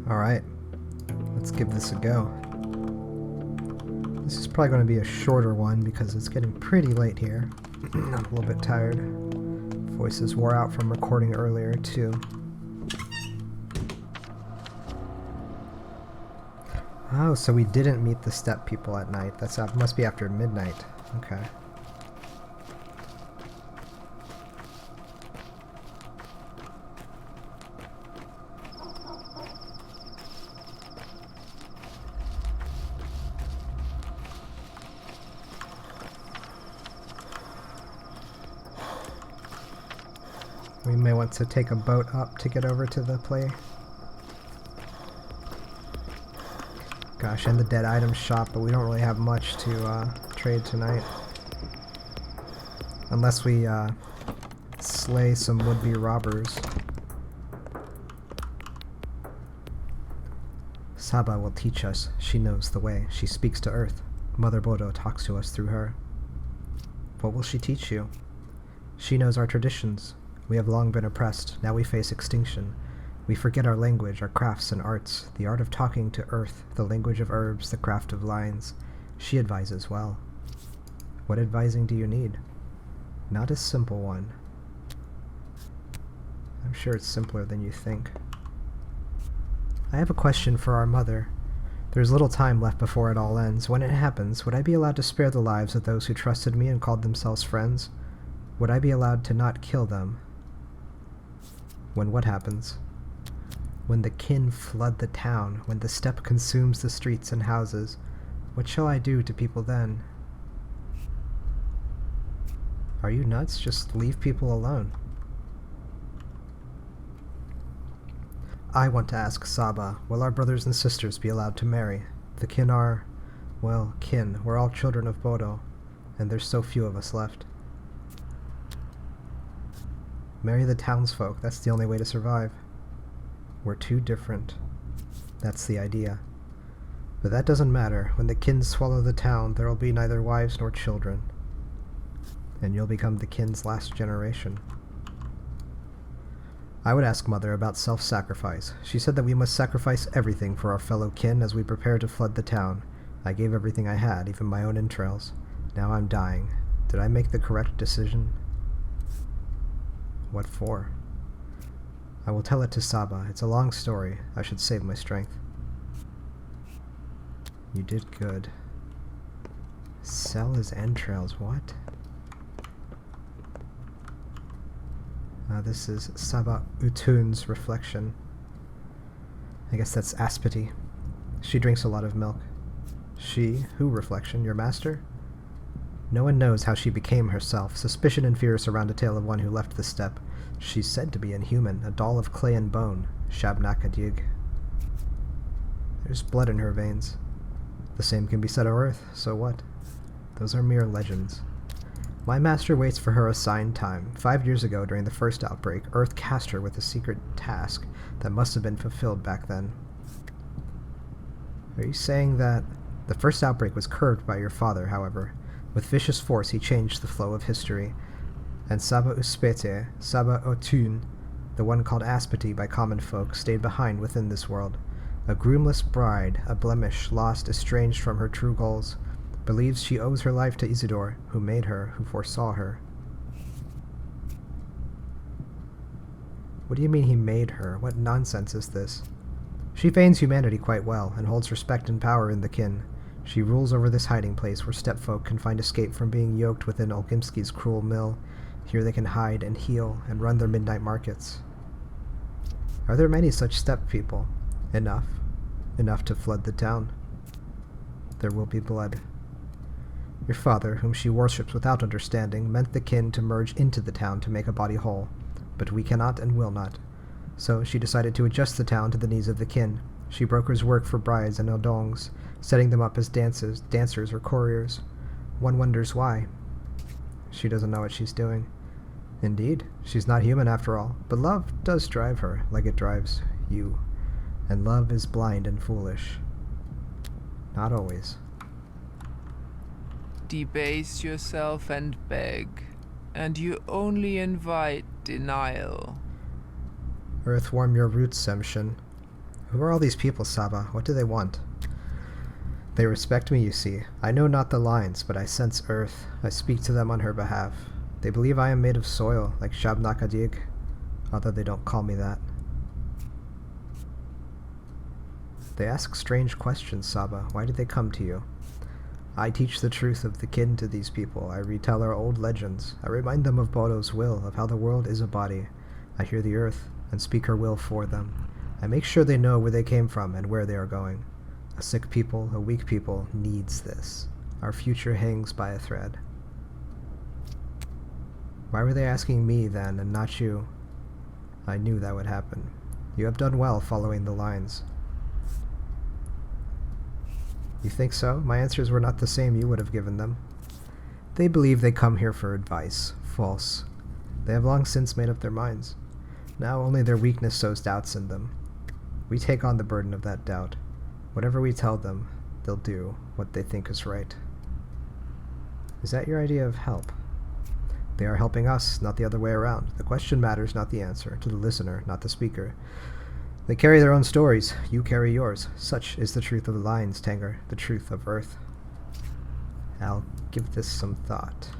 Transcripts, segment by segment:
Alright, let's give this a go. This is probably going to be a shorter one because it's getting pretty late here. I'm a little bit tired. Voices wore out from recording earlier too. Oh, so we didn't meet the step people at night. That must be after midnight. Okay. We may want to take a boat up to get over to the play. Gosh, and the dead items shop, but we don't really have much to trade tonight. Unless we slay some would-be robbers. Saba will teach us. She knows the way. She speaks to Earth. Mother Bodo talks to us through her. What will she teach you? She knows our traditions. We have long been oppressed. Now we face extinction. We forget our language, our crafts and arts, the art of talking to Earth, the language of herbs, the craft of lines. She advises well. What advising do you need? Not a simple one. I'm sure it's simpler than you think. I have a question for our mother. There's little time left before it all ends. When it happens, would I be allowed to spare the lives of those who trusted me and called themselves friends? Would I be allowed to not kill them? When what happens? When the kin flood the town, when the steppe consumes the streets and houses, what shall I do to people then? Are you nuts? Just leave people alone. I want to ask Saba, will our brothers and sisters be allowed to marry? The kin are, well, kin. We're all children of Bodo, and there's so few of us left. Marry the townsfolk, that's the only way to survive. We're too different. That's the idea. But that doesn't matter. When the kin swallow the town, there will be neither wives nor children. And you'll become the kin's last generation. I would ask Mother about self-sacrifice. She said that we must sacrifice everything for our fellow kin as we prepare to flood the town. I gave everything I had, even my own entrails. Now I'm dying. Did I make the correct decision? What for? I will tell it to Saba. It's a long story. I should save my strength. You did good. Sell his entrails. What? This is Saba Utun's reflection. I guess that's Aspity. She drinks a lot of milk. She? Who reflection? Your master? No one knows how she became herself. Suspicion and fear surround a tale of one who left the steppe. She's said to be inhuman, a doll of clay and bone. Shabnakadig. There's blood in her veins. The same can be said of Earth, so what? Those are mere legends. My master waits for her assigned time. 5 years ago, during the first outbreak, Earth cast her with a secret task that must have been fulfilled back then. Are you saying that the first outbreak was curbed by your father, however? With vicious force he changed the flow of history, and Saba Uspete, Saba Otun, the one called Aspity by common folk, stayed behind within this world. A groomless bride, a blemish, lost, estranged from her true goals, believes she owes her life to Isidore, who made her, who foresaw her. What do you mean he made her? What nonsense is this? She feigns humanity quite well, and holds respect and power in the kin. She rules over this hiding place where stepfolk can find escape from being yoked within Olgimski's cruel mill. Here they can hide and heal and run their midnight markets. Are there many such steppe people? Enough. Enough to flood the town. There will be blood. Your father, whom she worships without understanding, meant the kin to merge into the town to make a body whole. But we cannot and will not. So she decided to adjust the town to the needs of the kin. She brokers work for brides and odongs, setting them up as dancers or couriers. One wonders why. She doesn't know what she's doing. Indeed, she's not human after all, but love does drive her, like it drives you. And love is blind and foolish. Not always. Debase yourself and beg, and you only invite denial. Earth warm your roots, Semshin. Who are all these people, Saba? What do they want? They respect me, you see. I know not the lines, but I sense earth. I speak to them on her behalf. They believe I am made of soil, like Shabnakadig, although they don't call me that. They ask strange questions, Saba. Why did they come to you? I teach the truth of the kin to these people. I retell our old legends. I remind them of Bodo's will, of how the world is a body. I hear the earth, and speak her will for them. I make sure they know where they came from and where they are going. A sick people, a weak people, needs this. Our future hangs by a thread. Why were they asking me then, and not you? I knew that would happen. You have done well following the lines. You think so? My answers were not the same you would have given them. They believe they come here for advice. False. They have long since made up their minds. Now only their weakness sows doubts in them. We take on the burden of that doubt. Whatever we tell them, they'll do what they think is right. Is that your idea of help? They are helping us, not the other way around. The question matters, not the answer. To the listener, not the speaker. They carry their own stories. You carry yours. Such is the truth of the lines, Tanger. The truth of Earth. I'll give this some thought.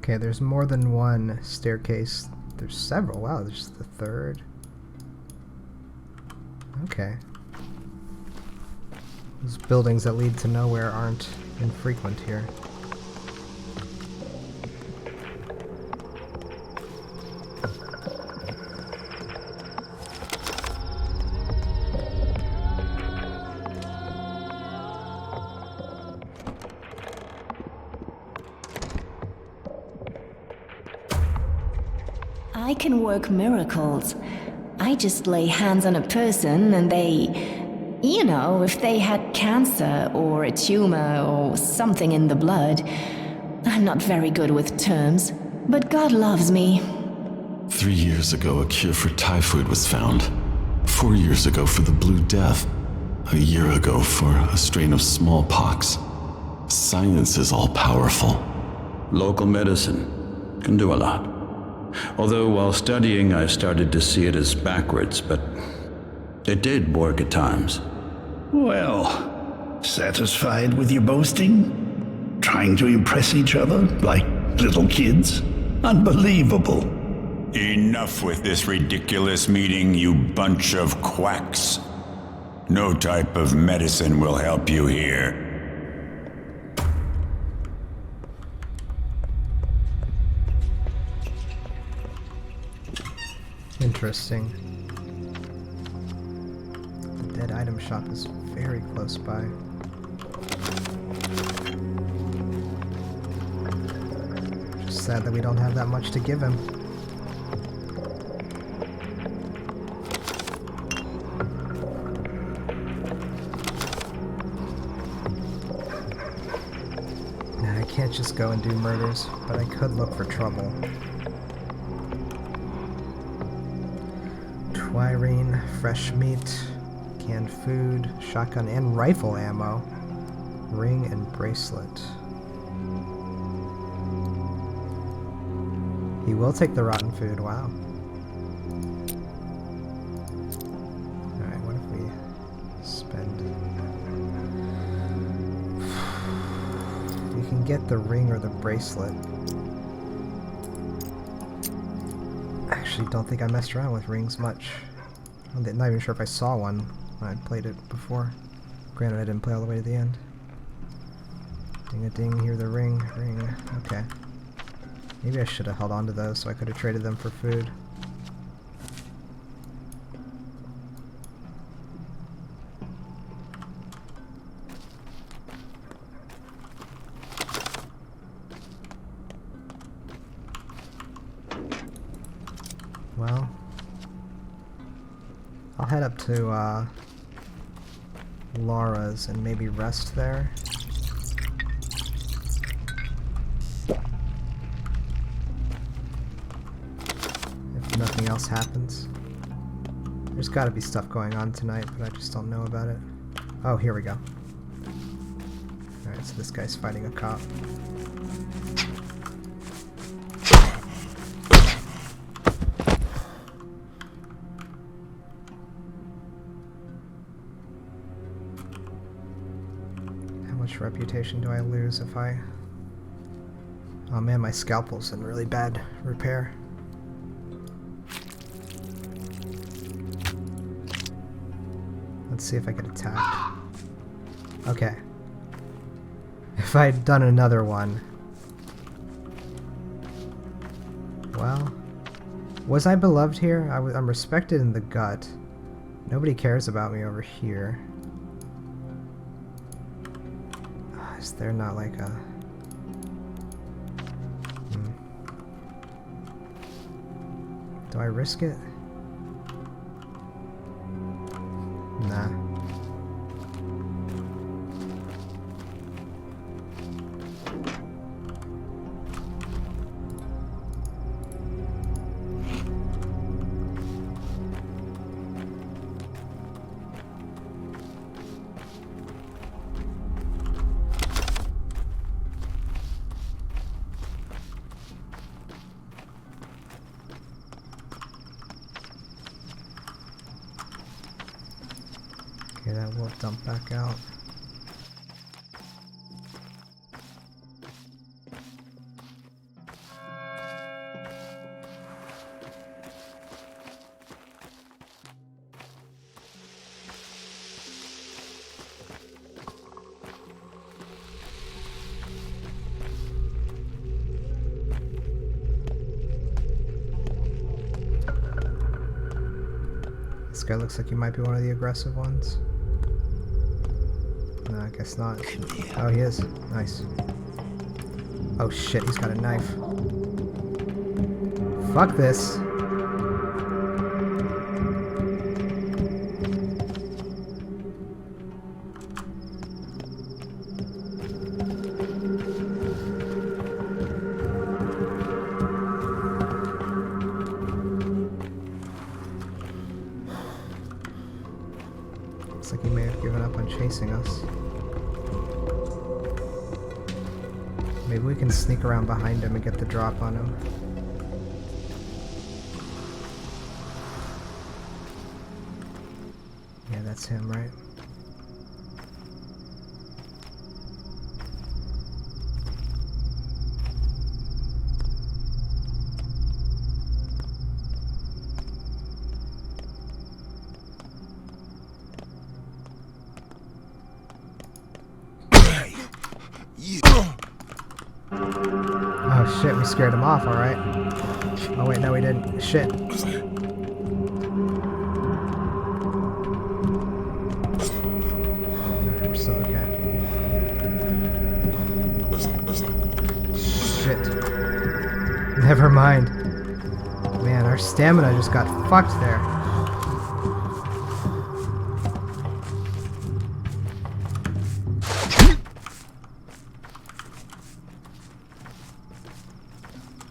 Okay, there's more than one staircase. There's several. Wow, there's the third. Okay. Those buildings that lead to nowhere aren't infrequent here. I can work miracles. I just lay hands on a person and they... You know, if they had cancer or a tumor or something in the blood. I'm not very good with terms, but God loves me. 3 years ago, a cure for typhoid was found. 4 years ago for the Blue Death. A year ago for a strain of smallpox. Science is all-powerful. Local medicine can do a lot. Although while studying, I started to see it as backwards, but it did work at times. Well, satisfied with your boasting? Trying to impress each other like little kids? Unbelievable. Enough with this ridiculous meeting, you bunch of quacks. No type of medicine will help you here. Interesting. The dead item shop is very close by. Just sad that we don't have that much to give him. Nah, I can't just go and do murders, but I could look for trouble. Twirine, fresh meat, canned food, shotgun and rifle ammo, ring and bracelet. He will take the rotten food, wow. Alright, what if we spend... We can get the ring or the bracelet. Actually, don't think I messed around with rings much. I'm not even sure if I saw one when I played it before. Granted, I didn't play all the way to the end. Ding a ding, hear the ring, ring. Okay. Maybe I should have held on to those so I could have traded them for food. Well, I'll head up to Laura's and maybe rest there. If nothing else happens. There's gotta be stuff going on tonight, but I just don't know about it. Oh, here we go. Alright, so this guy's fighting a cop. How much reputation do I lose if I... Oh man, my scalpel's in really bad repair. Let's see if I get attacked. Okay. If I had done another one... Well... Was I beloved here? I'm respected in the gut. Nobody cares about me over here. Is there not like a... Do I risk it? Nah. Okay, that will dump back out. This guy looks like he might be one of the aggressive ones. No, I guess not. Oh, he is. Nice. Oh shit, he's got a knife. Fuck this. Looks like he may have given up on chasing us. Maybe we can sneak around behind him and get the drop on him. Yeah, that's him, right? Oh shit, we scared him off, alright. Oh wait, no we didn't. Shit. We're still okay. Shit. Never mind. Man, our stamina just got fucked there.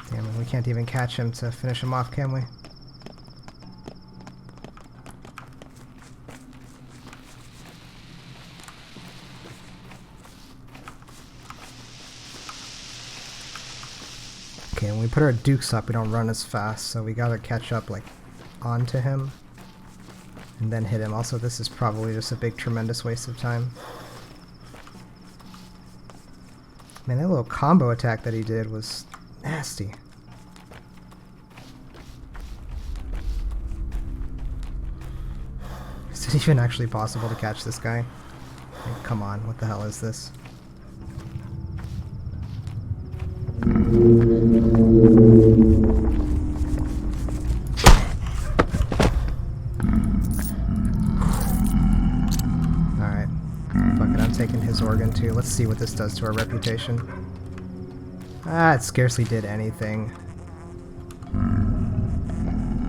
Damn it, we can't even catch him to finish him off, can we? Okay, when we put our dukes up, we don't run as fast, so we gotta catch up, like, onto him and then hit him. Also, this is probably just a big, tremendous waste of time. Man, that little combo attack that he did was nasty. Is it even actually possible to catch this guy? Like, come on, what the hell is this? Alright. Fuck it, I'm taking his organ too. Let's see what this does to our reputation. Ah, it scarcely did anything.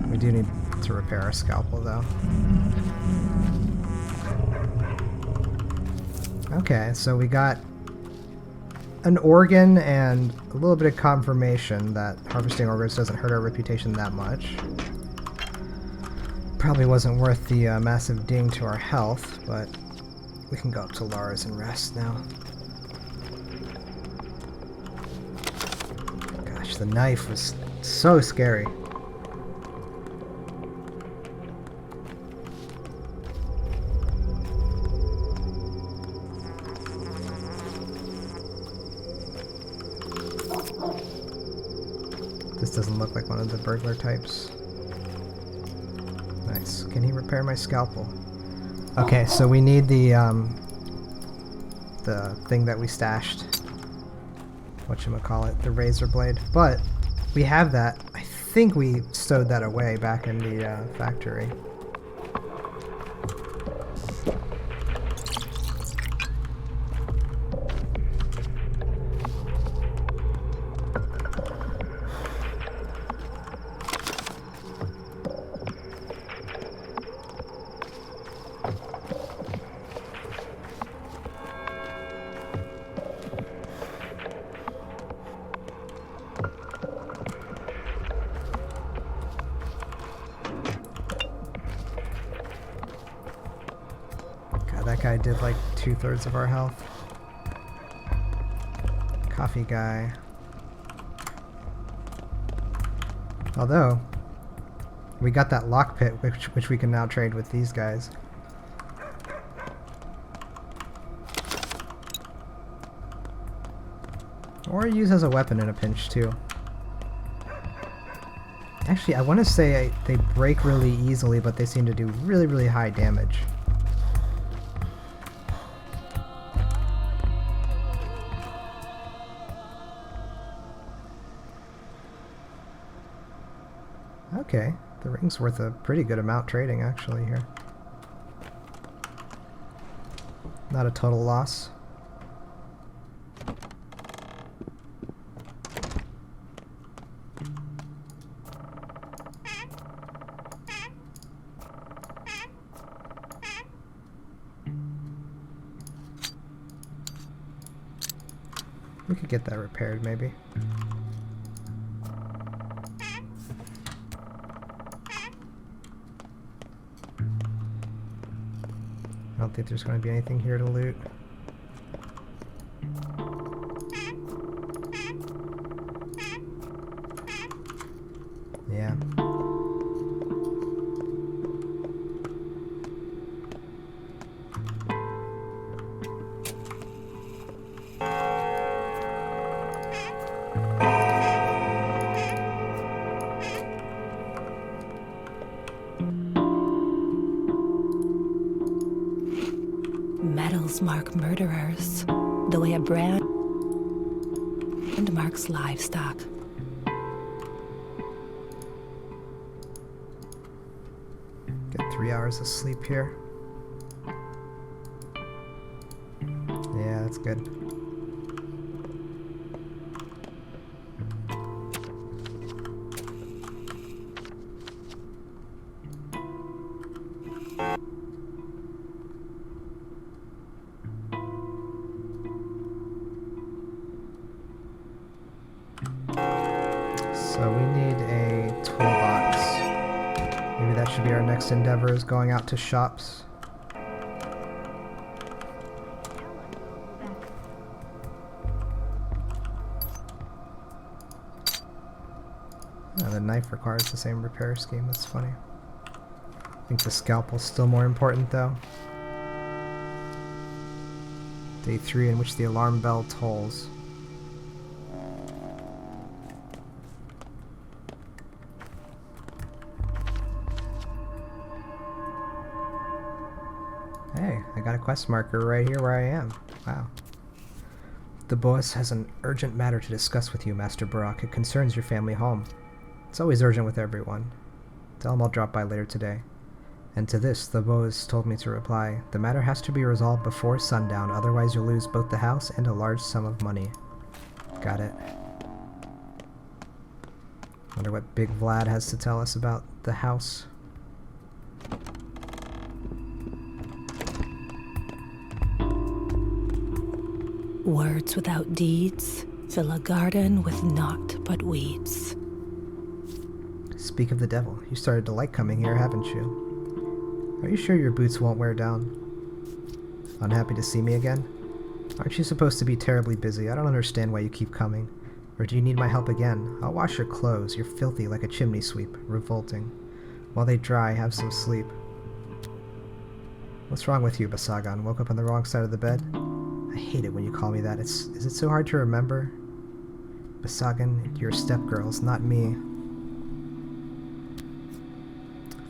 We do need to repair our scalpel though. Okay, so we got an organ and a little bit of confirmation that harvesting organs doesn't hurt our reputation that much. Probably wasn't worth the massive ding to our health, but we can go up to Lars and rest now. Gosh, the knife was so scary. This doesn't look like one of the burglar types. Nice. Can he repair my scalpel? Okay, so we need the thing that we stashed. Whatchamacallit, the razor blade. But we have that. I think we stowed that away back in the factory. That guy did like 2/3 of our health. Coffee guy. Although, we got that lockpit which we can now trade with these guys. Or use as a weapon in a pinch too. Actually, I want to say they break really easily, but they seem to do really, really high damage. Okay, the ring's worth a pretty good amount trading actually here. Not a total loss. We could get that repaired maybe. I don't think there's going to be anything here to loot. Yeah. Metals mark murderers, the way a brand marks livestock. Get 3 hours of sleep here. Yeah, that's good. So we need a toolbox. Maybe that should be our next endeavor, is going out to shops. Oh, the knife requires the same repair scheme, that's funny. I think the scalpel's still more important though. Day 3 in which the alarm bell tolls. Hey, I got a quest marker right here where I am. Wow. The boss has an urgent matter to discuss with you, Master Barak. It concerns your family home. It's always urgent with everyone. Tell him I'll drop by later today. And to this, the boss told me to reply, the matter has to be resolved before sundown, otherwise you'll lose both the house and a large sum of money. Got it. Wonder what Big Vlad has to tell us about the house. Words without deeds fill a garden with naught but weeds. Speak of the devil, you started to like coming here, haven't you? Are you sure your boots won't wear down? Unhappy to see me again? Aren't you supposed to be terribly busy? I don't understand why you keep coming. Or do you need my help again? I'll wash your clothes. You're filthy like a chimney sweep. Revolting. While they dry, have some sleep. What's wrong with you, Basagan? Woke up on the wrong side of the bed? I hate it when you call me that. Is it so hard to remember? Basagan, you're step-girls, not me.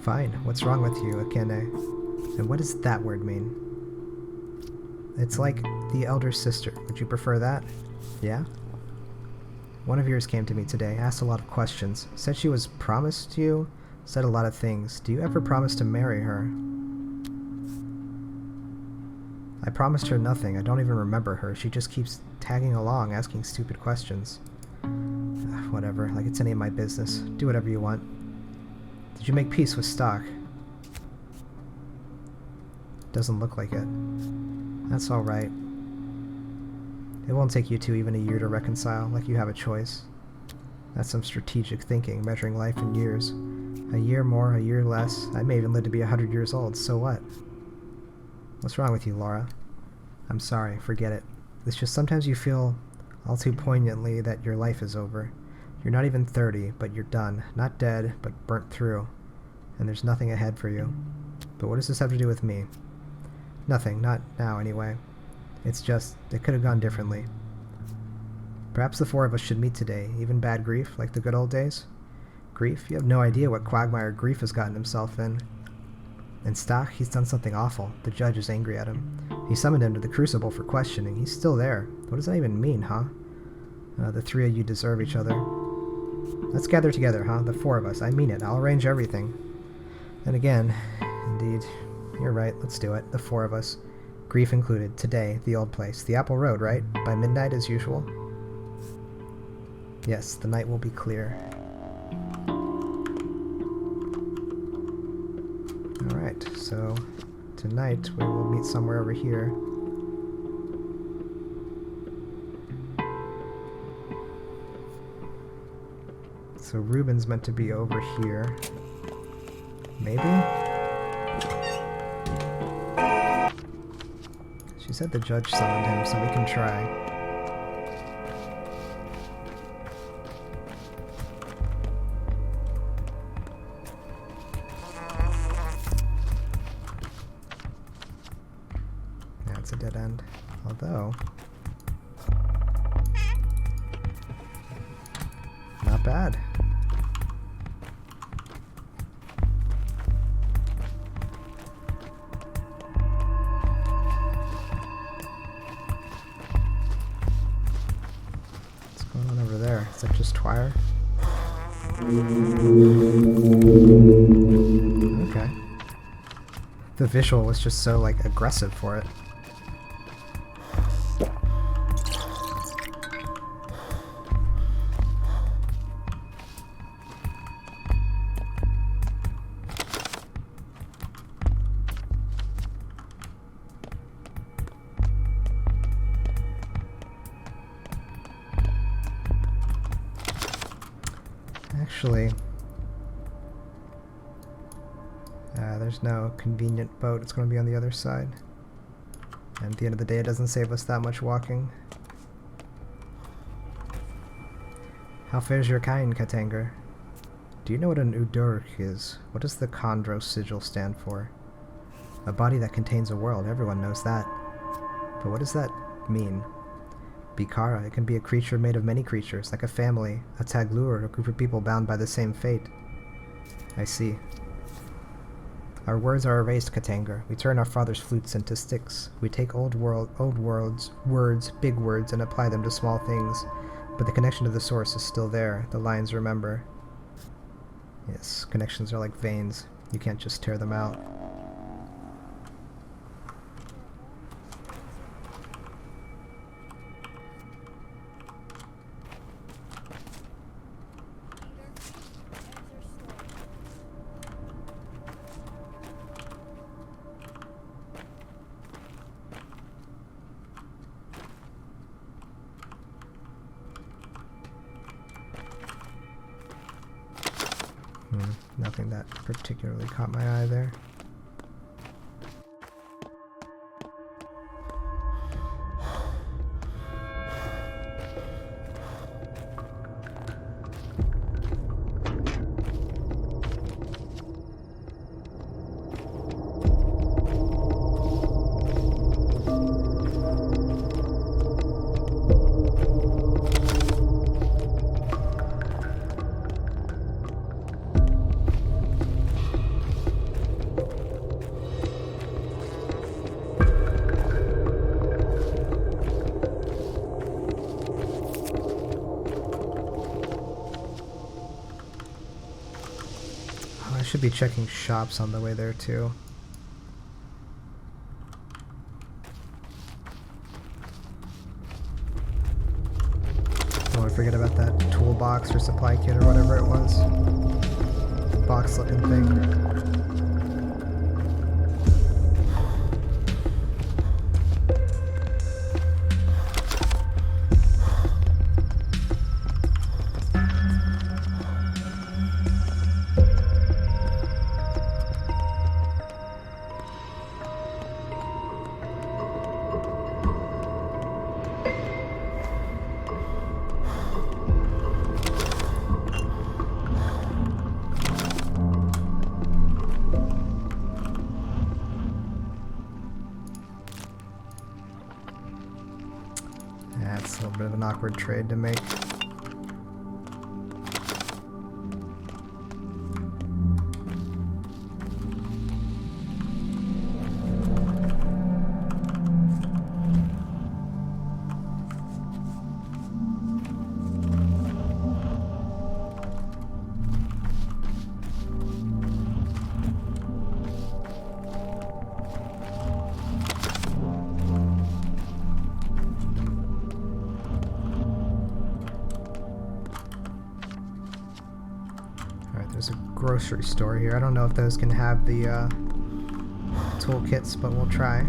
Fine. What's wrong with you, Akene? And what does that word mean? It's like the elder sister. Would you prefer that? Yeah? One of yours came to me today, asked a lot of questions, said she was promised you, said a lot of things. Do you ever promise to marry her? I promised her nothing. I don't even remember her. She just keeps tagging along, asking stupid questions. Whatever, like it's any of my business. Do whatever you want. Did you make peace with Stock? Doesn't look like it. That's alright. It won't take you two even a year to reconcile, like you have a choice. That's some strategic thinking, measuring life in years. A year more, a year less. I may even live to be 100 years old, so what? What's wrong with you, Laura? I'm sorry, forget it. It's just sometimes you feel all too poignantly that your life is over. You're not even 30, but you're done. Not dead, but burnt through. And there's nothing ahead for you. But what does this have to do with me? Nothing, not now anyway. It's just, it could have gone differently. Perhaps the four of us should meet today, even bad grief, like the good old days. Grief? You have no idea what quagmire Grief has gotten himself in. And Stock, he's done something awful. The judge is angry at him. He summoned him to the Crucible for questioning. He's still there. What does that even mean, huh? The three of you deserve each other. Let's gather together, huh? The four of us. I mean it. I'll arrange everything. And again, indeed, you're right. Let's do it. The four of us. Grief included. Today, the old place. The Apple Road, right? By midnight as usual? Yes, the night will be clear. Alright, so tonight we will meet somewhere over here. So Ruben's meant to be over here. Maybe? She said the judge summoned him, so we can try. Although, not bad. What's going on over there? Is that just Twire? Okay. The visual was just so, like, aggressive for it. Actually, there's no convenient boat. It's going to be on the other side. And at the end of the day, it doesn't save us that much walking. How fares your kind, Katanga? Do you know what an Udurk is? What does the Chondros sigil stand for? A body that contains a world. Everyone knows that. But what does that mean? Bikara, it can be a creature made of many creatures, like a family, a taglur, a group of people bound by the same fate. I see. Our words are erased, Katanga. We turn our father's flutes into sticks. We take old words, big words, and apply them to small things. But the connection to the source is still there. The lines remember. Yes, connections are like veins. You can't just tear them out. Nothing that particularly caught my eye there. Should be checking shops on the way there too. Don't want to forget about that toolbox or supply kit or whatever it was. Box looking thing. That's a little bit of an awkward trade to make. There's a grocery store here. I don't know if those can have the toolkits, but we'll try.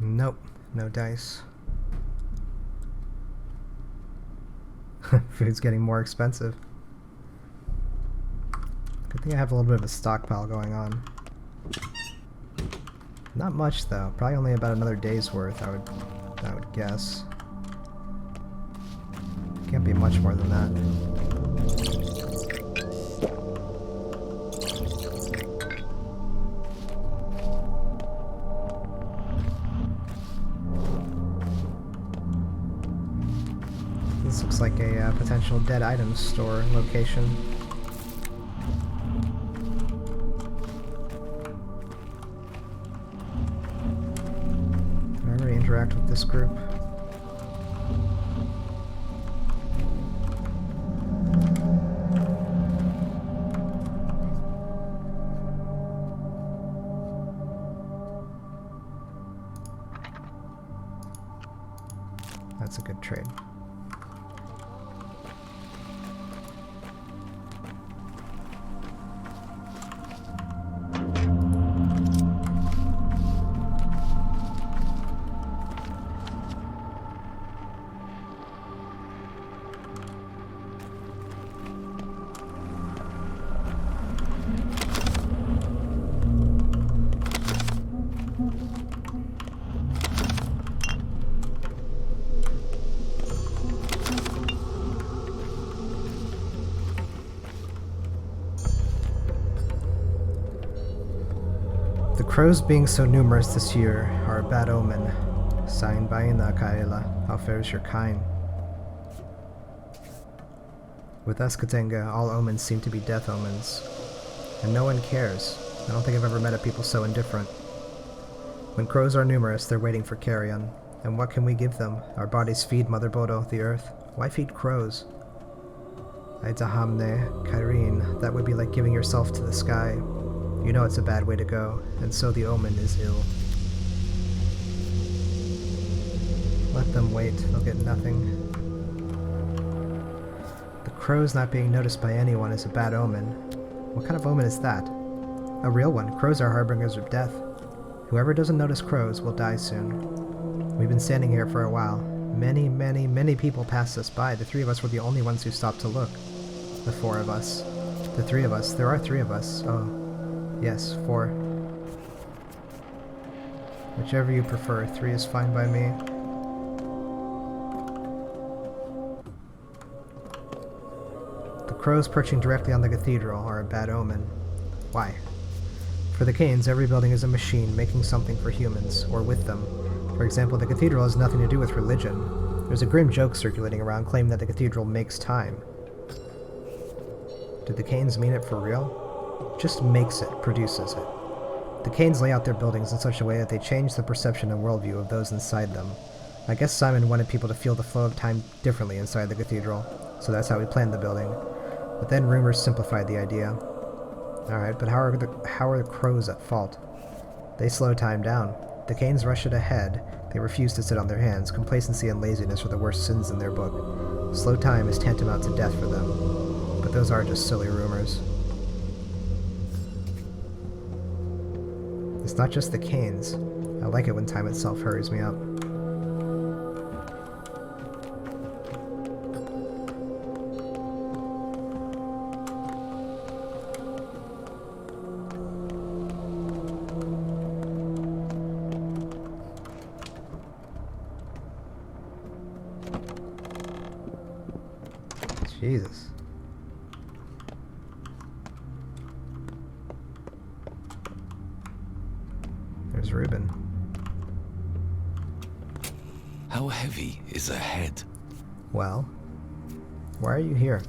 Nope, no dice. Food's getting more expensive. Good thing I have a little bit of a stockpile going on. Not much though. Probably only about another day's worth, I would guess. Can't be much more than that. This looks like a potential dead items store location. I already interact with this group. That's a good trade. The crows being so numerous this year are a bad omen. Signed by Ina Kaela. How fares your kind? With us, Katenga, all omens seem to be death omens. And no one cares. I don't think I've ever met a people so indifferent. When crows are numerous, they're waiting for carrion. And what can we give them? Our bodies feed Mother Bodo, the earth. Why feed crows? Aitahamne, Kyrene, that would be like giving yourself to the sky. You know it's a bad way to go, and so the omen is ill. Let them wait, they'll get nothing. The crows not being noticed by anyone is a bad omen. What kind of omen is that? A real one. Crows are harbingers of death. Whoever doesn't notice crows will die soon. We've been standing here for a while. Many, many, many people passed us by. The three of us were the only ones who stopped to look. The four of us. The three of us. There are three of us. Oh. Yes, 4. Whichever you prefer, 3 is fine by me. The crows perching directly on the cathedral are a bad omen. Why? For the Canes, every building is a machine making something for humans, or with them. For example, the cathedral has nothing to do with religion. There's a grim joke circulating around claiming that the cathedral makes time. Did the Canes mean it for real? Just makes it, produces it. The Canes lay out their buildings in such a way that they change the perception and worldview of those inside them. I guess Simon wanted people to feel the flow of time differently inside the cathedral, so that's how he planned the building. But then rumors simplified the idea. Alright, but how are the crows at fault? They slow time down. The Canes rush it ahead. They refuse to sit on their hands. Complacency and laziness are the worst sins in their book. Slow time is tantamount to death for them. But those are just silly rumors. It's not just the Canes. I like it when time itself hurries me up. Jesus. There's Reuben. How heavy is a head? Well, why are you here?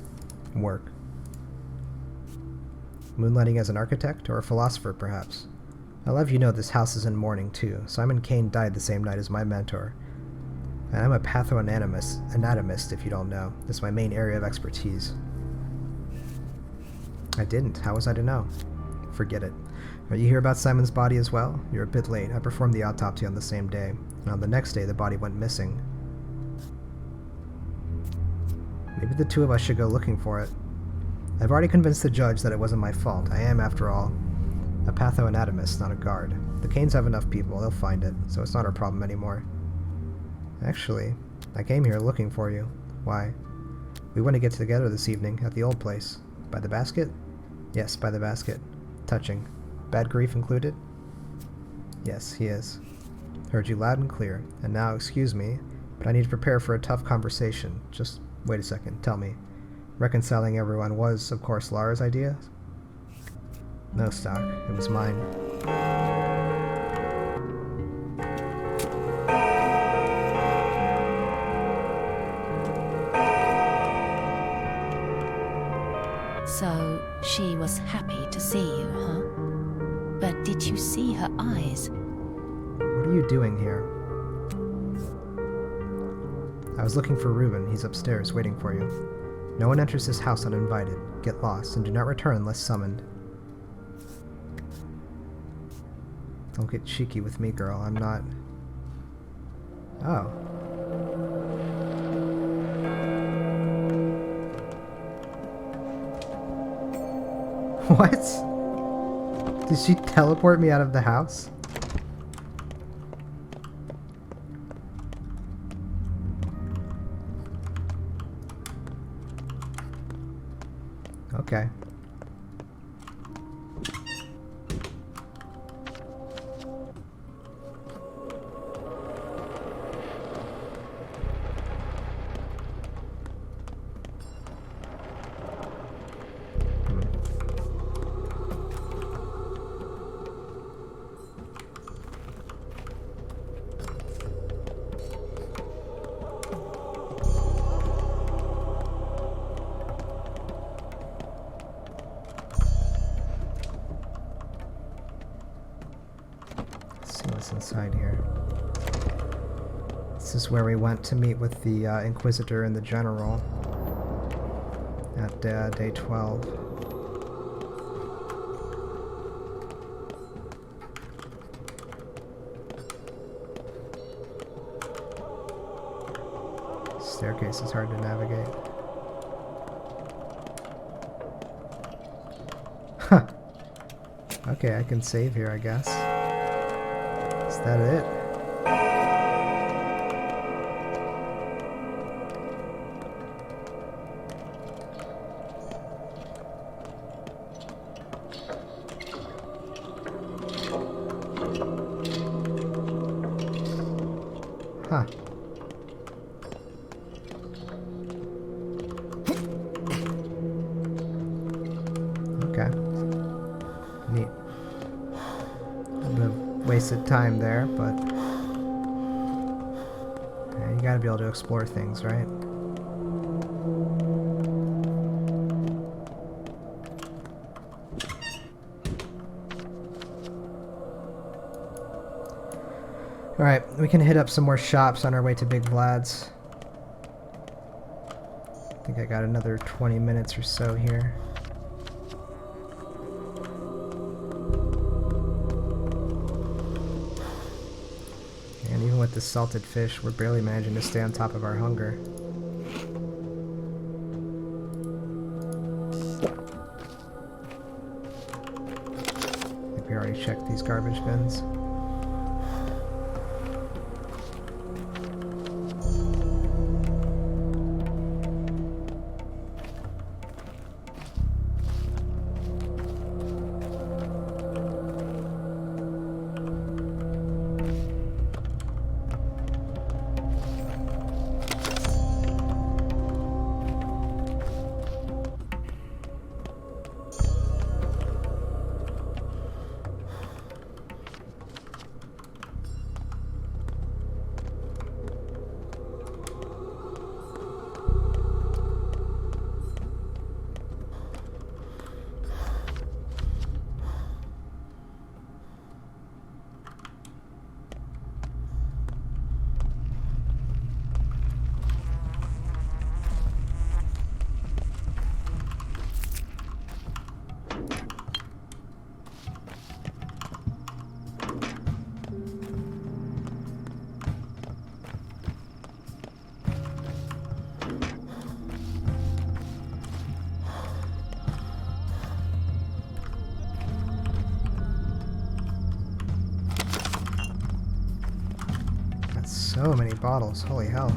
Work. Moonlighting as an architect or a philosopher, perhaps? I'll have you know this house is in mourning, too. Simon Kane died the same night as my mentor. And I'm a pathoanatomist, if you don't know. This is my main area of expertise. I didn't. How was I to know? Forget it. Are you here about Simon's body as well? You're a bit late. I performed the autopsy on the same day. And on the next day, the body went missing. Maybe the two of us should go looking for it. I've already convinced the judge that it wasn't my fault. I am, after all, a pathoanatomist, not a guard. The Canes have enough people. They'll find it, so it's not our problem anymore. Actually, I came here looking for you. Why? We want to get together this evening at the old place. By the basket? Yes, by the basket. Touching. Bad grief included? Yes, he is. Heard you loud and clear. And now, excuse me, but I need to prepare for a tough conversation. Just wait a second. Tell me. Reconciling everyone was, of course, Lara's idea? No, Stock. It was mine. So, she was happy to see you, huh? But did you see her eyes? What are you doing here? I was looking for Reuben. He's upstairs, waiting for you. No one enters this house uninvited. Get lost, and do not return unless summoned. Don't get cheeky with me, girl. I'm not... Oh. What? Did she teleport me out of the house? Okay. What's inside here? This is where we went to meet with the Inquisitor and the General at day 12. Staircase is hard to navigate. Huh. Okay, I can save here, I guess. Is that it? Huh. Okay. Neat. A bit of wasted time there, but yeah, you gotta be able to explore things, right? Alright, we can hit up some more shops on our way to Big Vlad's. I think I got another 20 minutes or so here. And even with the salted fish, we're barely managing to stay on top of our hunger. I think we already checked these garbage bins. So many bottles, holy hell.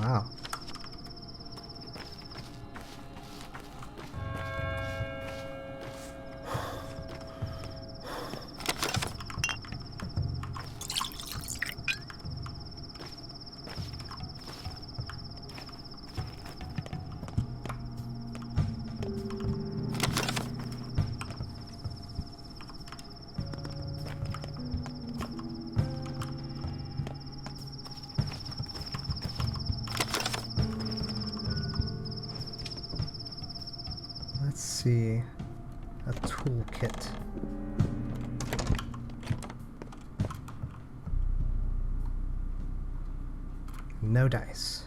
Wow. Let's see. A toolkit. No dice.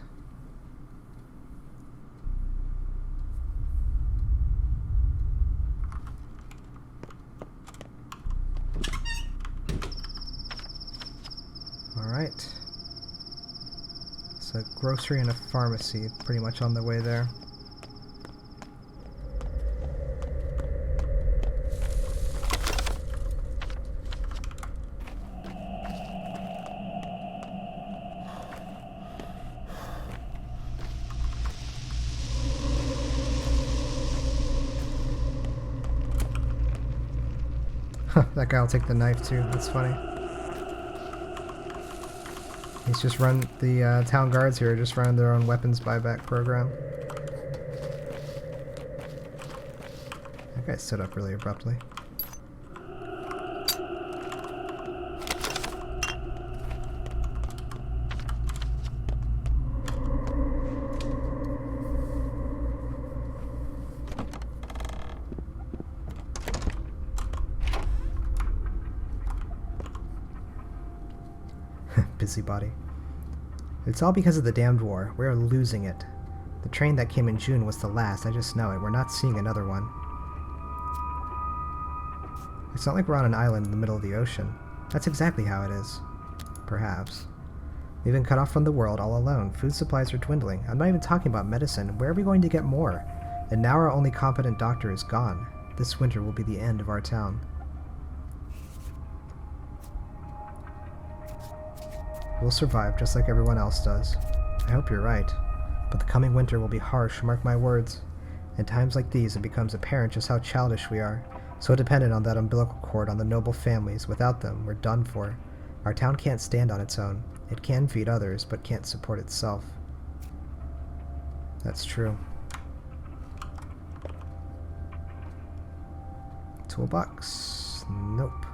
Alright. It's a grocery and a pharmacy, pretty much on the way there. That guy will take the knife too. That's funny. He's just run the town guards here. Just run their own weapons buyback program. That guy stood up really abruptly. Busybody. It's all because of the damned war. We're losing it. The train that came in June was the last. I just know it. We're not seeing another one. It's not like we're on an island in the middle of the ocean. That's exactly how it is. Perhaps. We've been cut off from the world all alone. Food supplies are dwindling. I'm not even talking about medicine. Where are we going to get more? And now our only competent doctor is gone. This winter will be the end of our town. We'll survive just like everyone else does. I hope you're right. But the coming winter will be harsh, mark my words. In times like these, it becomes apparent just how childish we are. So dependent on that umbilical cord on the noble families. Without them, we're done for. Our town can't stand on its own. It can feed others, but can't support itself. That's true. Toolbox? Nope.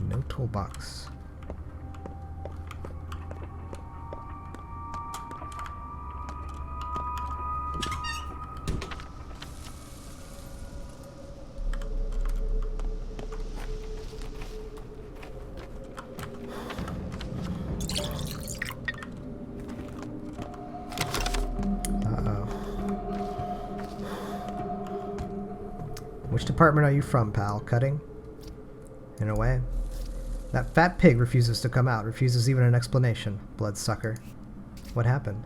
No toolbox. Which department are you from, pal? Cutting? In a way. That fat pig refuses to come out, refuses even an explanation. Bloodsucker. What happened?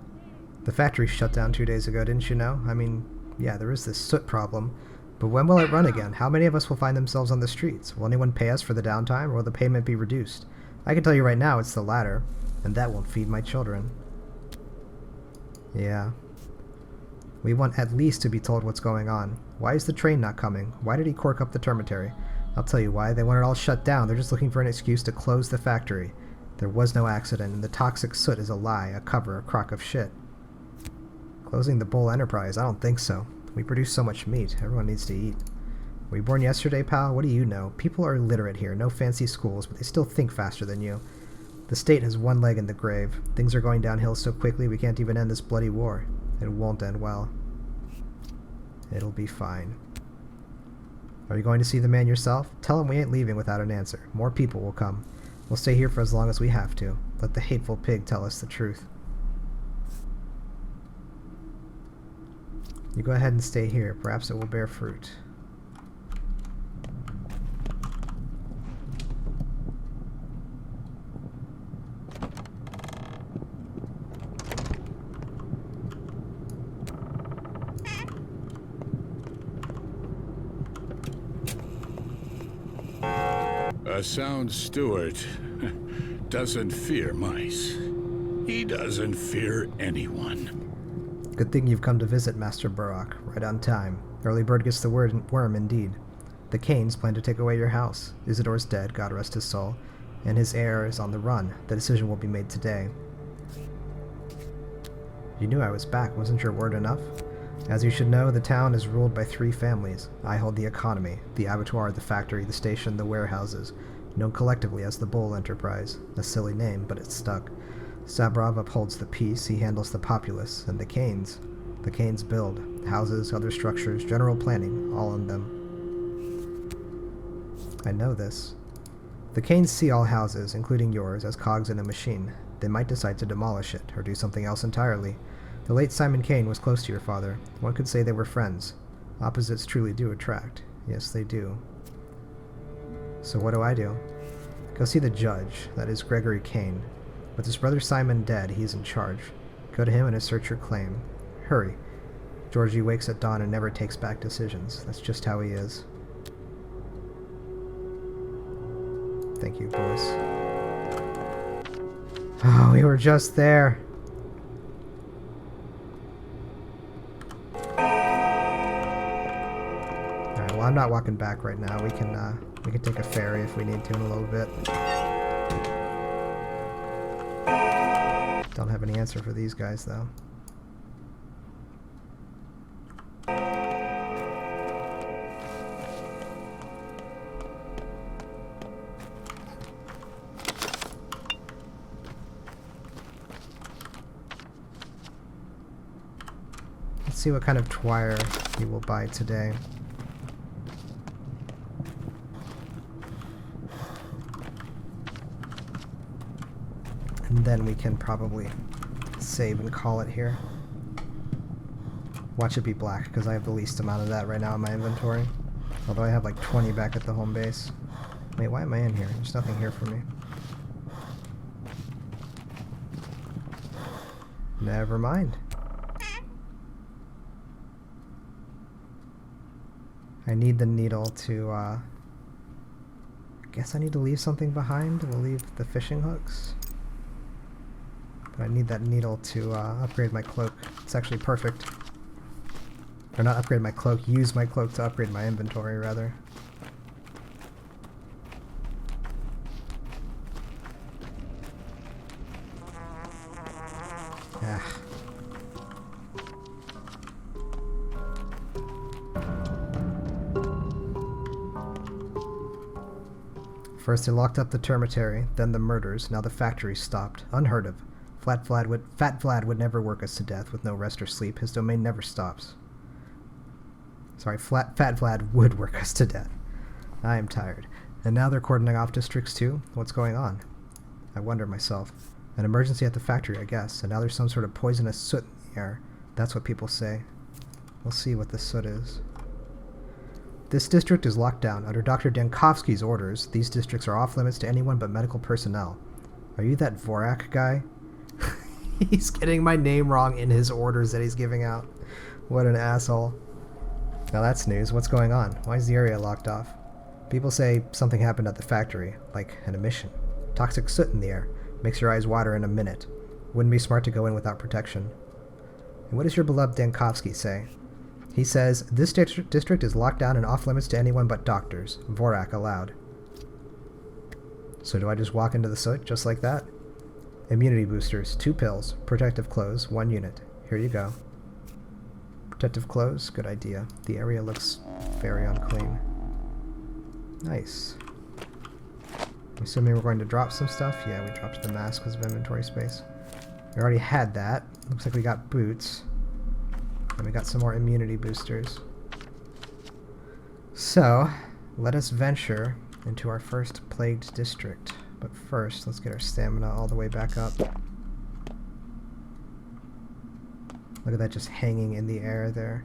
The factory shut down 2 days ago, didn't you know? I mean, yeah, there is this soot problem. But when will it run again? How many of us will find themselves on the streets? Will anyone pay us for the downtime, or will the payment be reduced? I can tell you right now it's the latter, and that won't feed my children. Yeah. We want at least to be told what's going on. Why is the train not coming? Why did he cork up the termitory? I'll tell you why. They want it all shut down. They're just looking for an excuse to close the factory. There was no accident, and the toxic soot is a lie, a cover, a crock of shit. Closing the Bull Enterprise? I don't think so. We produce so much meat. Everyone needs to eat. Were you born yesterday, pal? What do you know? People are illiterate here. No fancy schools, but they still think faster than you. The state has one leg in the grave. Things are going downhill so quickly we can't even end this bloody war. It won't end well. It'll be fine. Are you going to see the man yourself? Tell him we ain't leaving without an answer. More people will come. We'll stay here for as long as we have to. Let the hateful pig tell us the truth. You go ahead and stay here. Perhaps it will bear fruit. A sound steward doesn't fear mice. He doesn't fear anyone. Good thing you've come to visit, Master Burrock. Right on time. Early bird gets the worm, indeed. The Canes plan to take away your house. Isidore's dead, God rest his soul, and his heir is on the run. The decision will be made today. You knew I was back. Wasn't your word enough? As you should know, the town is ruled by 3 families. I hold the economy, the abattoir, the factory, the station, the warehouses, known collectively as the Bull Enterprise. A silly name, but it's stuck. Sabrov upholds the peace, he handles the populace, and the Canes. The Canes build houses, other structures, general planning, all on them. I know this. The Canes see all houses, including yours, as cogs in a machine. They might decide to demolish it, or do something else entirely. The late Simon Kane was close to your father. One could say they were friends. Opposites truly do attract. Yes, they do. So what do? Go see the judge, that is Gregory Kane. With his brother Simon dead, he is in charge. Go to him and assert your claim. Hurry. Georgie wakes at dawn and never takes back decisions. That's just how he is. Thank you, boys. Oh, we were just there. Alright, well, I'm not walking back right now. We can take a ferry if we need to in a little bit. Don't have any answer for these guys, though. Let's see what kind of twire he will buy today. And then we can probably save and call it here. Watch it be black, because I have the least amount of that right now in my inventory. Although I have like 20 back at the home base. Wait, why am I in here? There's nothing here for me. Never mind. I need the needle to, I guess I need to leave something behind. We'll leave the fishing hooks. But I need that needle to upgrade my cloak. It's actually perfect. Or not upgrade my cloak, use my cloak to upgrade my inventory, rather. Ah. First they locked up the termitary, then the murders, now the factory stopped. Unheard of. Fat Vlad would never work us to death with no rest or sleep. His domain never stops. Sorry, Fat Vlad would work us to death. I am tired. And now they're cordoning off districts too? What's going on? I wonder myself. An emergency at the factory, I guess. And now there's some sort of poisonous soot in the air. That's what people say. We'll see what this soot is. This district is locked down. Under Dr. Dankovsky's orders, these districts are off limits to anyone but medical personnel. Are you that Vorak guy? He's getting my name wrong in his orders that he's giving out. What an asshole. Now that's news. What's going on? Why is the area locked off? People say something happened at the factory, like an emission. Toxic soot in the air. Makes your eyes water in a minute. Wouldn't be smart to go in without protection. And what does your beloved Dankovsky say? He says, this district is locked down and off limits to anyone but doctors. Vorak allowed. So do I just walk into the soot just like that? Immunity boosters, 2 pills. Protective clothes, 1 unit. Here you go. Protective clothes, good idea. The area looks very unclean. Nice. I'm assuming we're going to drop some stuff. Yeah, we dropped the mask because of inventory space. We already had that. Looks like we got boots. And we got some more immunity boosters. So, let us venture into our first plagued district. But first, let's get our stamina all the way back up. Look at that just hanging in the air there.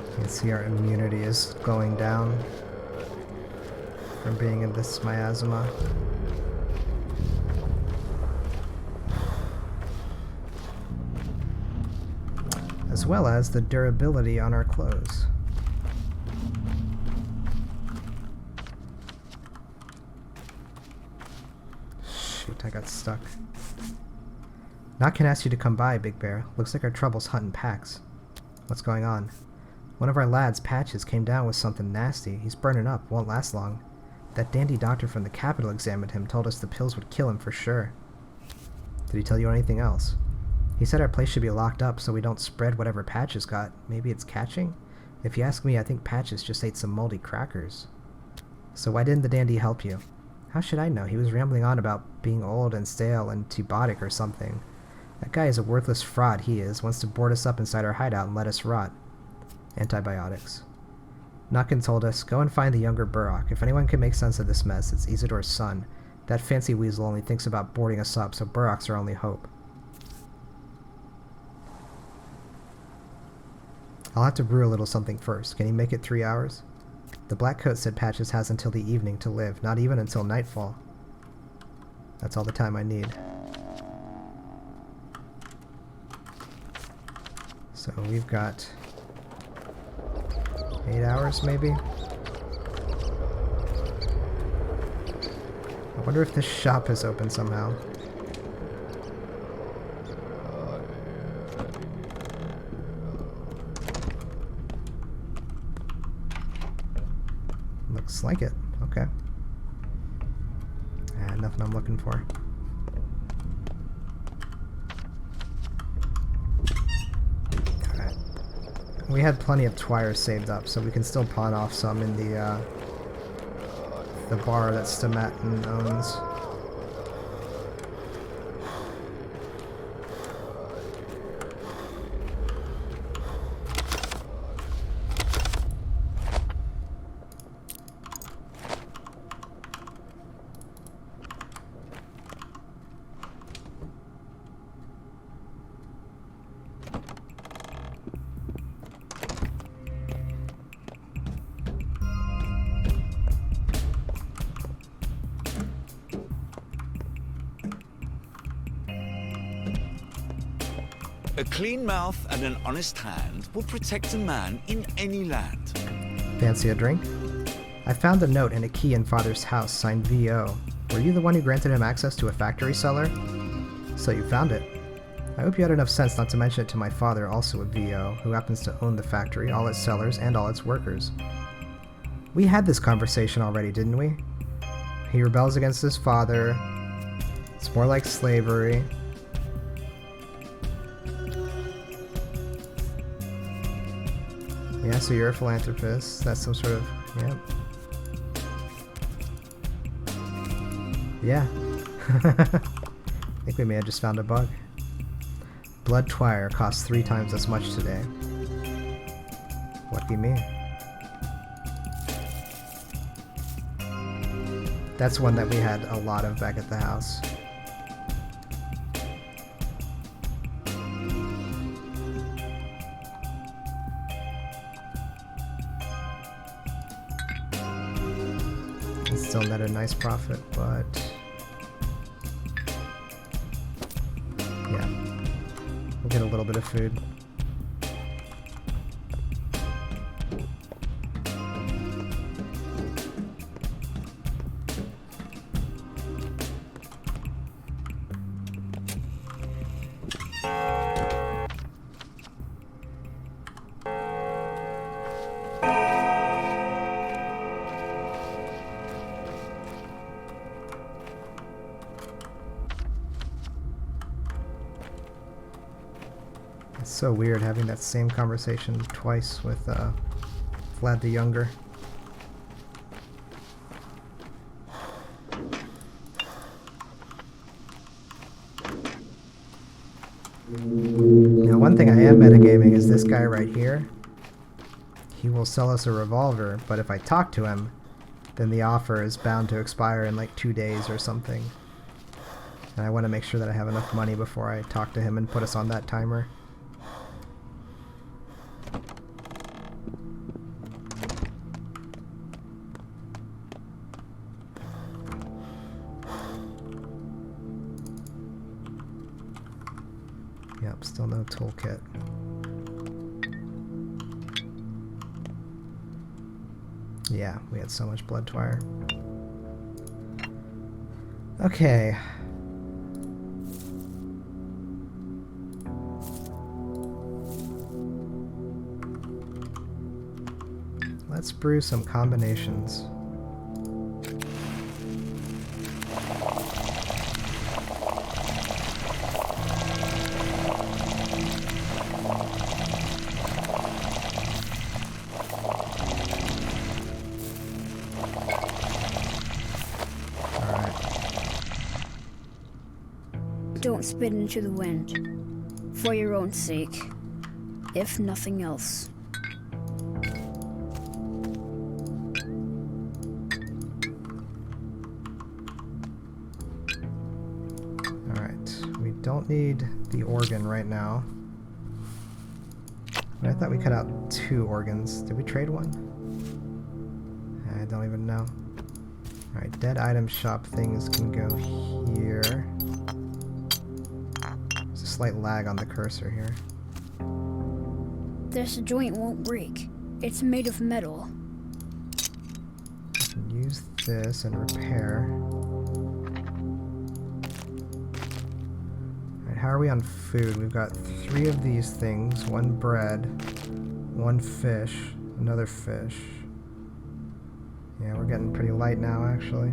You can see our immunity is going down from being in this miasma. As well as the durability on our clothes. Shoot, I got stuck. Knock can ask you to come by, Big Bear. Looks like our troubles hunt in packs. What's going on? One of our lads, Patches, came down with something nasty. He's burning up, won't last long. That dandy doctor from the capital examined him, told us the pills would kill him for sure. Did he tell you anything else? He said our place should be locked up so we don't spread whatever Patches got. Maybe it's catching? If you ask me, I think Patches just ate some moldy crackers. So why didn't the dandy help you? How should I know? He was rambling on about being old and stale and tubotic or something. That guy is a worthless fraud, he is. Wants to board us up inside our hideout and let us rot. Antibiotics. Nuckin told us, go and find the younger Burrock. If anyone can make sense of this mess, it's Isidore's son. That fancy weasel only thinks about boarding us up, so Burrock's our only hope. I'll have to brew a little something first. Can you make it 3 hours? The Black Coat said Patches has until the evening to live, not even until nightfall. That's all the time I need. So we've got 8 hours, maybe? I wonder if this shop is open somehow. Looks like it. Okay. Nothing I'm looking for. We had plenty of twires saved up, so we can still pawn off some in the bar that Stomatin owns. A clean mouth and an honest hand will protect a man in any land. Fancy a drink? I found a note and a key in Father's house signed V.O. Were you the one who granted him access to a factory cellar? So you found it. I hope you had enough sense not to mention it to my father, also a V.O., who happens to own the factory, all its cellars, and all its workers. We had this conversation already, didn't we? He rebels against his father. It's more like slavery. Yeah, so you're a philanthropist. That's some sort of... yeah. I think we may have just found a bug. Blood Twire costs 3 times as much today. Lucky me. That's one that we had a lot of back at the house. still net a nice profit, but yeah, we'll get a little bit of food. It's so weird having that same conversation twice with Vlad the Younger. Now, one thing I am metagaming is this guy right here. He will sell us a revolver, but if I talk to him, then the offer is bound to expire in like 2 days or something. And I want to make sure that I have enough money before I talk to him and put us on that timer. Yep, still no toolkit. Yeah, we had so much blood twire. Okay. Let's brew some combinations. Don't spit into the wind, for your own sake, if nothing else. Alright, we don't need the organ right now. But I thought we cut out 2 organs. Did we trade one? I don't even know. Alright, dead item shop things can go here. There's a slight lag on the cursor here. This joint won't break. It's made of metal. I can use this and repair. Alright, how are we on food? We've got 3 of these things. 1 bread, 1 fish, another fish. Yeah, we're getting pretty light now, actually.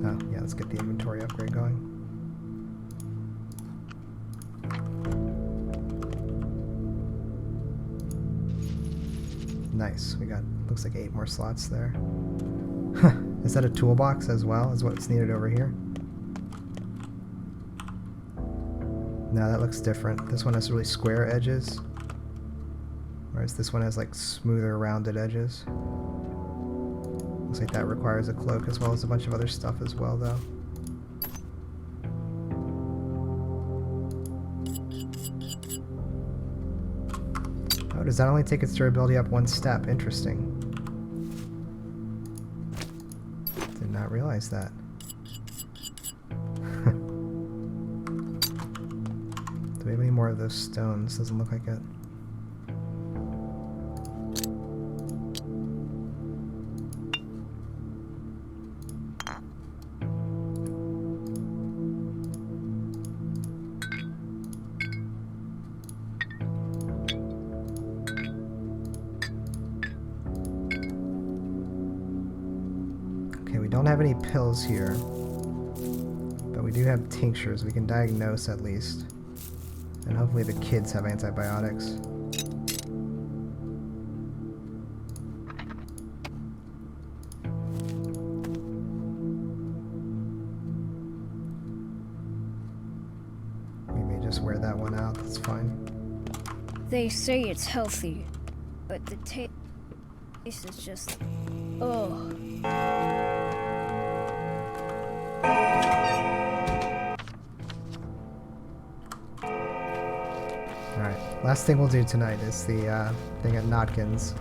Oh, yeah, let's get the inventory upgrade going. Nice, we got, looks like 8 more slots there. Huh, is that a toolbox as well as what's needed over here? No, that looks different. This one has really square edges, whereas this one has like smoother rounded edges. Looks like that requires a cloak as well as a bunch of other stuff as well, though. Oh, does that only take its durability up 1 step? Interesting. Did not realize that. Do we have any more of those stones? Doesn't look like it. Don't have any pills here, but we do have tinctures. We can diagnose at least, and hopefully the kids have antibiotics. We may just wear that one out, that's fine. They say it's healthy, but the taste is just... ugh. Last thing we'll do tonight is the thing at Notkin's.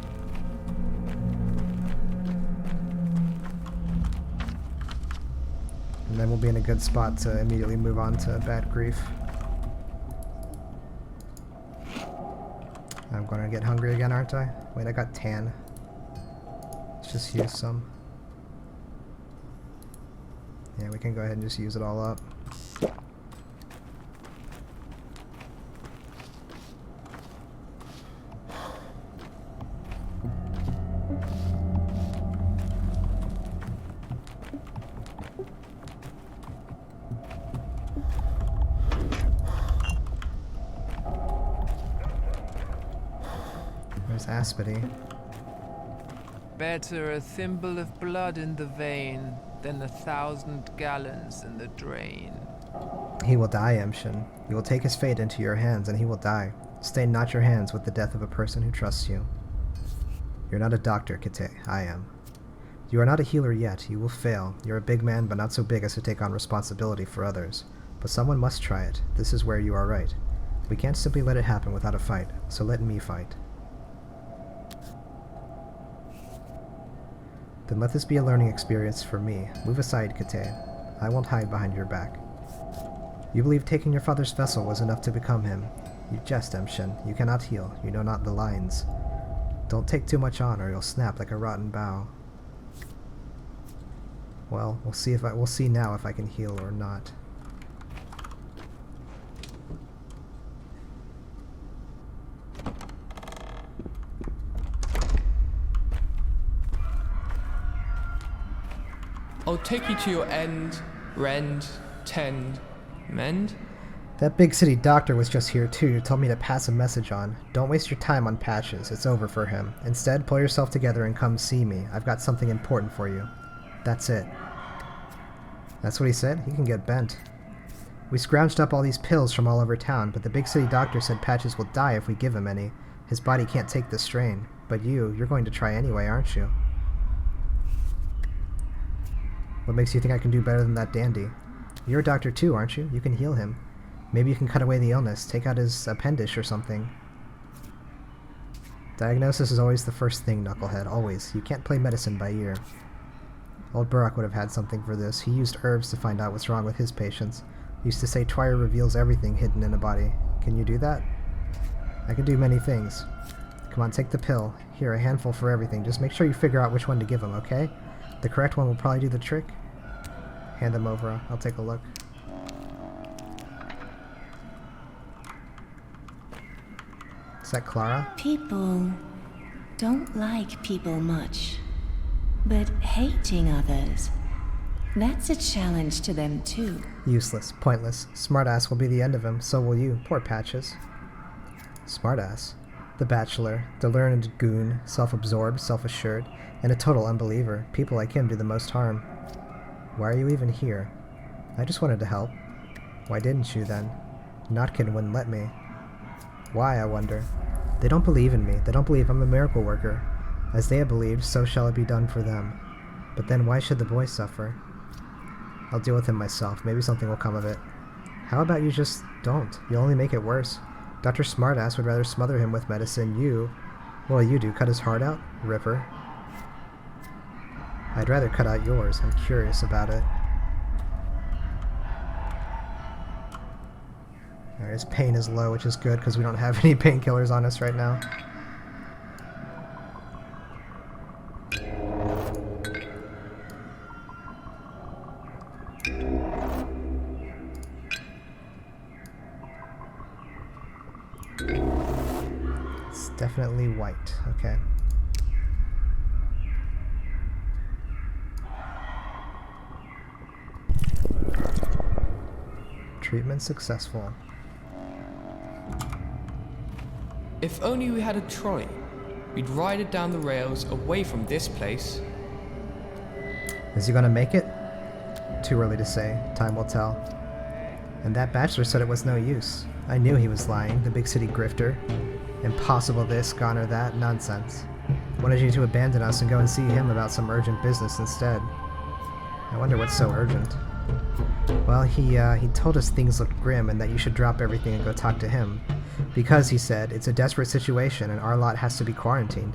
And then we'll be in a good spot to immediately move on to Bad Grief. I'm gonna get hungry again, aren't I? Wait, I got tan. Let's just use some. Yeah, we can go ahead and just use it all up. There's Aspity. Better a thimble of blood in the vein than 1,000 gallons in the drain. He will die, Emshin. You will take his fate into your hands, and he will die. Stain not your hands with the death of a person who trusts you. You're not a doctor, Kite. I am. You are not a healer yet. You will fail. You're a big man, but not so big as to take on responsibility for others. But someone must try it. This is where you are right. We can't simply let it happen without a fight, so let me fight. Then let this be a learning experience for me. Move aside, Kite. I won't hide behind your back. You believe taking your father's vessel was enough to become him. You jest, Emshin. You cannot heal. You know not the lines. Don't take too much on, or you'll snap like a rotten bough. Well, we'll see now if I can heal or not. I'll take you to your end, rend, tend, mend. That big city doctor was just here too, told me to pass a message on. Don't waste your time on Patches, it's over for him. Instead, pull yourself together and come see me. I've got something important for you. That's it. That's what he said? He can get bent. We scrounged up all these pills from all over town, but the big city doctor said Patches will die if we give him any. His body can't take the strain. But you're going to try anyway, aren't you? What makes you think I can do better than that dandy? You're a doctor too, aren't you? You can heal him. Maybe you can cut away the illness, take out his appendage or something. Diagnosis is always the first thing, Knucklehead, always. You can't play medicine by ear. Old Burrock would have had something for this. He used herbs to find out what's wrong with his patients. He used to say Twire reveals everything hidden in a body. Can you do that? I can do many things. Come on, take the pill. Here, a handful for everything. Just make sure you figure out which one to give him, okay? The correct one will probably do the trick. Hand them over. I'll take a look. Is that Clara? People don't like people much, but hating others, that's a challenge to them too. Useless, pointless. Smartass will be the end of him, so will you. Poor Patches. Smartass. The bachelor, the learned goon, self-absorbed, self-assured, and a total unbeliever. People like him do the most harm. Why are you even here? I just wanted to help. Why didn't you then? Notkin wouldn't let me. Why, I wonder? They don't believe in me. They don't believe I'm a miracle worker. As they have believed, so shall it be done for them. But then why should the boy suffer? I'll deal with him myself. Maybe something will come of it. How about you just don't? You'll only make it worse. Dr. Smartass would rather smother him with medicine. What'll you do? Cut his heart out? Ripper. I'd rather cut out yours. I'm curious about it. Alright, his pain is low, which is good because we don't have any painkillers on us right now. It's definitely white. Okay. Treatment successful. If only we had a trolley. We'd ride it down the rails away from this place. Is he gonna make it? Too early to say. Time will tell. And that bachelor said it was no use. I knew he was lying, the big city grifter. Impossible this, gone or that, nonsense. Wanted you to abandon us and go and see him about some urgent business instead. I wonder what's so urgent. Well, he told us things looked grim and that you should drop everything and go talk to him. Because, he said, it's a desperate situation and our lot has to be quarantined.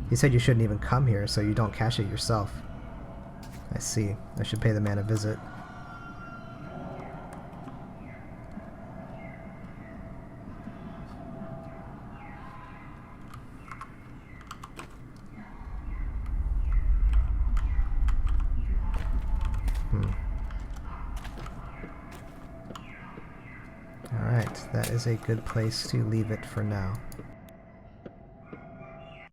He said you shouldn't even come here, so you don't catch it yourself. I see. I should pay the man a visit. Alright, that is a good place to leave it for now.